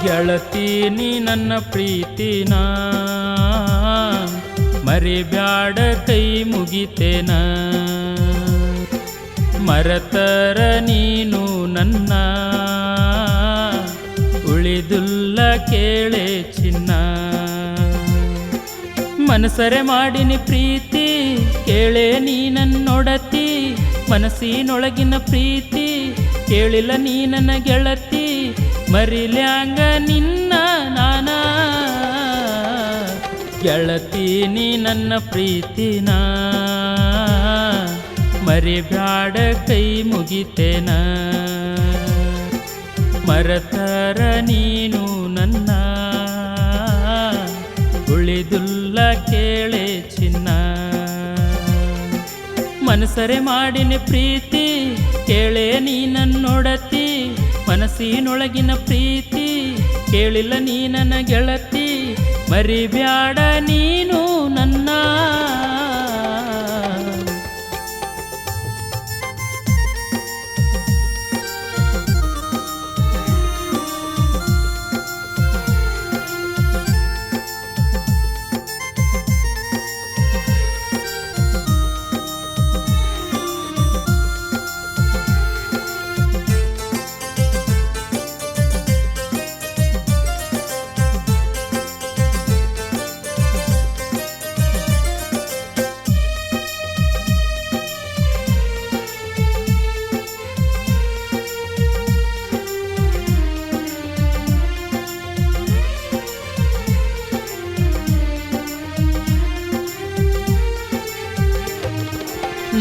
ಗೆಳತಿ ನೀ ನನ್ನ ಪ್ರೀತಿನ ಮರಿಬ್ಯಾಡ ಕೈ ಮುಗಿತೇನ ಮರತರ ನೀನು ನನ್ನ ಉಳಿದುಲ್ಲ ಕೇಳೆ ಚಿನ್ನ ಮನಸರೆ ಮಾಡಿನಿ ಪ್ರೀತಿ ಕೇಳೆ ನೀ ನನ್ನೊಡತಿ ಮನಸ್ಸಿನೊಳಗಿನ ಪ್ರೀತಿ ಕೇಳಿಲ್ಲ ನೀ ನನ್ನ ಗೆಳತಿ ಮರಿಲ್ಯಾಂಗ ನಿನ್ನ ನಾನ ಗೆಳತಿ ನೀ ನನ್ನ ಪ್ರೀತಿನ ಮರಿಬ್ಯಾಡ ಕೈ ಮುಗಿತೇನ ಮರತರ ನೀನು ನನ್ನ ಉಳಿದುಲ್ಲ ಕೇಳೆ ಚಿನ್ನ ಮನಸರೆ ಮಾಡಿನ ಪ್ರೀತಿ ಕೇಳೆ ನೀ ನನ್ನೊಡತಿ ಮನಸ್ಸಿನೊಳಗಿನ ಪ್ರೀತಿ ಕೇಳಿಲ್ಲ ನೀ ನನ್ನ ಗೆಳತಿ ಮರಿಬ್ಯಾಡ ನೀನು ನನ್ನ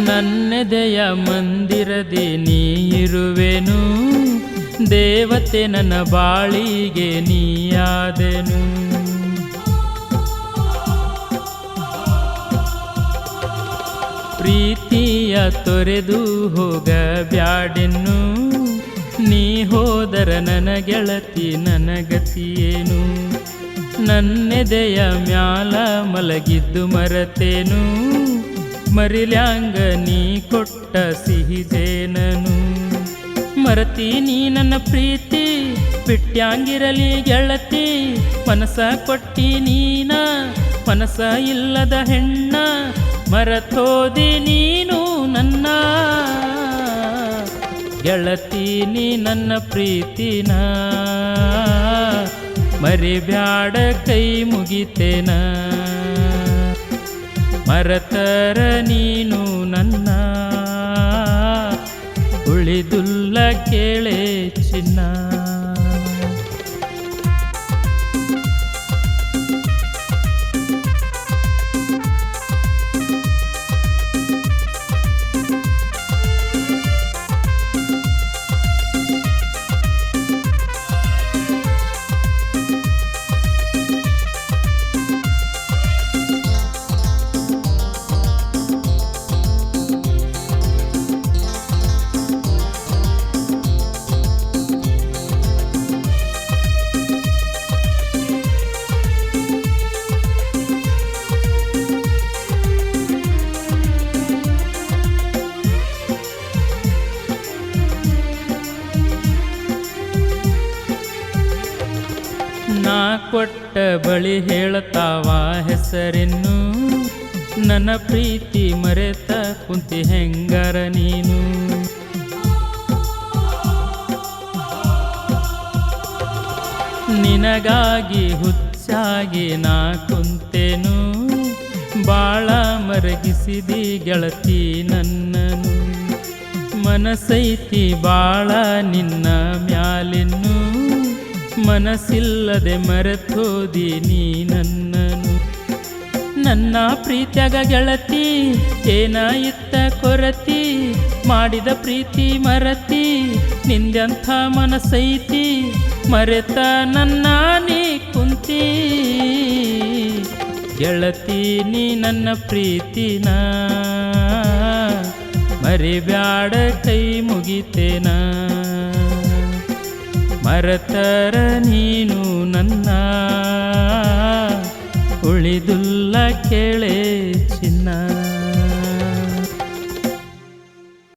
ನನ್ನೆದೆಯ ಮಂದಿರದಿ ನೀ ಇರುವೆನು ದೇವತೆ ನನ್ನ ಬಾಳಿಗೆ ನೀಯಾದೆನು ಪ್ರೀತಿಯ ತೊರೆದು ಹೋಗಬ್ಯಾಡೆನ್ನು ನೀ ಹೋದರ ನನ್ನ ಗೆಳತಿ ನನ್ನ ಗತಿಯೇನು ನನ್ನೆದೆಯ ಮ್ಯಾಲ ಮಲಗಿದ್ದು ಮರತೇನು ಮರಿಲ್ಯಾಂಗ ನೀ ಕೊಟ್ಟ ಸಿಹಿ ಜೇನನು ಮರತಿ ನೀ ನನ್ನ ಪ್ರೀತಿ ಬಿಟ್ಯಾಂಗಿರಲಿ ಗೆಳತಿ ಮನಸ ಕೊಟ್ಟಿ ನೀನ ಮನಸ ಇಲ್ಲದ ಹೆಣ್ಣ ಮರತೋದಿ ನೀನು ನನ್ನ ಗೆಳತಿ ನೀ ನನ್ನ ಪ್ರೀತಿನ ಮರಿಬ್ಯಾಡ ಕೈ ಮುಗಿತೇನ ಮರತರ ನೀನು ನನ್ನ ಉಳಿದುಲ್ಲ ಕೇಳೆ ಚಿನ್ನ ನಾ ಕೊಟ್ಟ ಬಳಿ ಹೇಳತಾವ ಹೆಸರಿನ್ನು ನನ್ನ ಪ್ರೀತಿ ಮರೆತ ಕುಂತಿ ಹೆಂಗಾರ ನೀನು ನಿನಗಾಗಿ ಹುಚ್ಚಾಗಿ ನಾ ಕುಂತೆನು ಬಾಳ ಮರಗಿಸಿದಿ ಗೆಳತಿ ನನ್ನನು ಮನಸೈತಿ ಬಾಳ ನಿನ್ನ ಮ್ಯಾಲಿನ್ನು ಮನಸ್ಸಿಲ್ಲದೆ ಮರೆತೋದಿ ನೀ ನನ್ನನು ನನ್ನ ಪ್ರೀತ್ಯಾಗ ಗೆಳತಿ ಏನ ಇತ್ತ ಕೊರತಿ ಮಾಡಿದ ಪ್ರೀತಿ ಮರತಿ ನಿಂದ್ಯಂಥ ಮನಸೈತಿ ಮರೆತ ನನ್ನ ನೀ ಕುಂತಿ ಗೆಳತಿ ನೀ ನನ್ನ ಪ್ರೀತಿನ ಮರಿಬ್ಯಾಡ ಕೈ ಮುಗಿತೇನ ಮರತರ ನೀನು ನನ್ನ ಉಳಿದುಲ್ಲ ಕೇಳೆ ಚಿನ್ನ